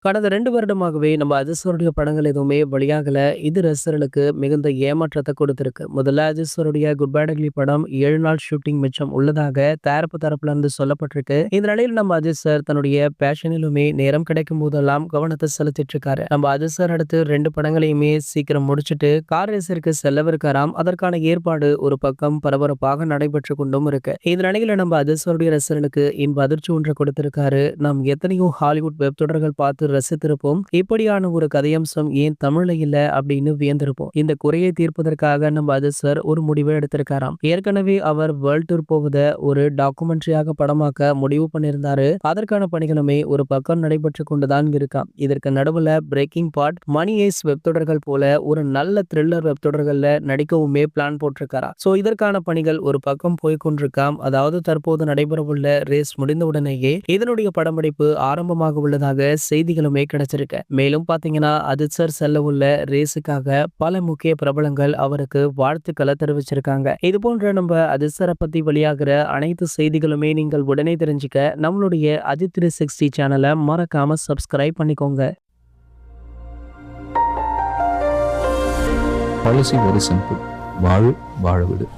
கடந்த 2 வருடமாகவே நம்ம அஜித்ஸருடைய படங்கள் எதுவுமே வெளியாகல. இது ரசிகர்களுக்கு மிகுந்த ஏமாற்றத்த கொடுத்திருக்கு. முதல்ல அஜித்ஸருடைய குட் பேட் அக்லி படம் 7 நாள் ஷூட்டிங் மிச்சம் உள்ளதாக தயாரிப்பு தரப்புல இருந்து சொல்லப்பட்டிருக்கு. இந்த நிலையில் நம்ம அஜித் சார் தன்னுடைய பேஷனிலுமே நேரம் கிடைக்கும் போதெல்லாம் கவனத்தை செலுத்திட்டு இருக்காரு. நம்ம அஜித் சார் அடுத்து 2 படங்களையுமே சீக்கிரம் முடிச்சுட்டு கார் ரேஸிற்கு செல்லவிருக்காராம். அதற்கான ஏற்பாடு ஒரு பக்கம் பரபரப்பாக நடைபெற்று கொண்டும் இருக்கு. இந்த நிலையில நம்ம அஜித் சாருடைய ரசிகர்களுக்கு இன்ப அதிர்ச்சி ஒன்றை கொடுத்திருக்காரு. நாம் எத்தனையோ ஹாலிவுட் வெப் தொடர்கள் பார்த்து ரசித்திருப்போம். இப்படியான ஒரு கதையம்சம் ஏன் தமிழ்ல இல்ல அப்படின்னு வியந்திருப்போம். இந்த குறையை தீர்ப்பதற்காக நம்ம அஜித் சார் ஒரு முடிவை எடுத்திருக்காராம். ஏற்கனவே அவர் வேர்ல்ட் டூர் போவத ஒரு டாக்குமெண்ட்ரியாக படமாக்க முடிவு பண்ணியிருந்தாரு. அதற்கான பணிகளுமே ஒரு பக்கம் நடைபெற்று கொண்டுதான் இருக்காம். இதற்கு நடுவுல பிரேக்கிங் பாட், மணி ஐஸ் வெப் தொடர்கள் போல ஒரு நல்ல த்ரில்லர் வெப் தொடர்கள்ல நடிக்கவுமே பிளான் போட்டிருக்காரா. சோ இதற்கான பணிகள் ஒரு பக்கம் போய்கொண்டிருக்காம். அதாவது தற்போது நடைபெறவுள்ள ரேஸ் முடிந்தவுடனேயே இதனுடைய படப்பிடிப்பு ஆரம்பமாக உள்ளதாக செய்திகளுமே கிடைச்சிருக்கு. மேலும் பாத்தீங்கன்னா அஜித் சார் செல்ல உள்ள ரேஸுக்காக பல முக்கிய பிரபலங்கள் அவருக்கு வாழ்த்துக்களை தெரிவிச்சிருக்காங்க. இது போன்ற நம்ம அஜித் சாரை பத்தி வெளியாகிற அனைத்து செய்திகளுமே நீங்கள் உடனே தெரிஞ்சுக்க நம்மளுடைய அஜித் 360 சேனலை மறக்காம சப்ஸ்கிரைப் பண்ணிக்கோங்க. Policy very simple. வாழ விடு.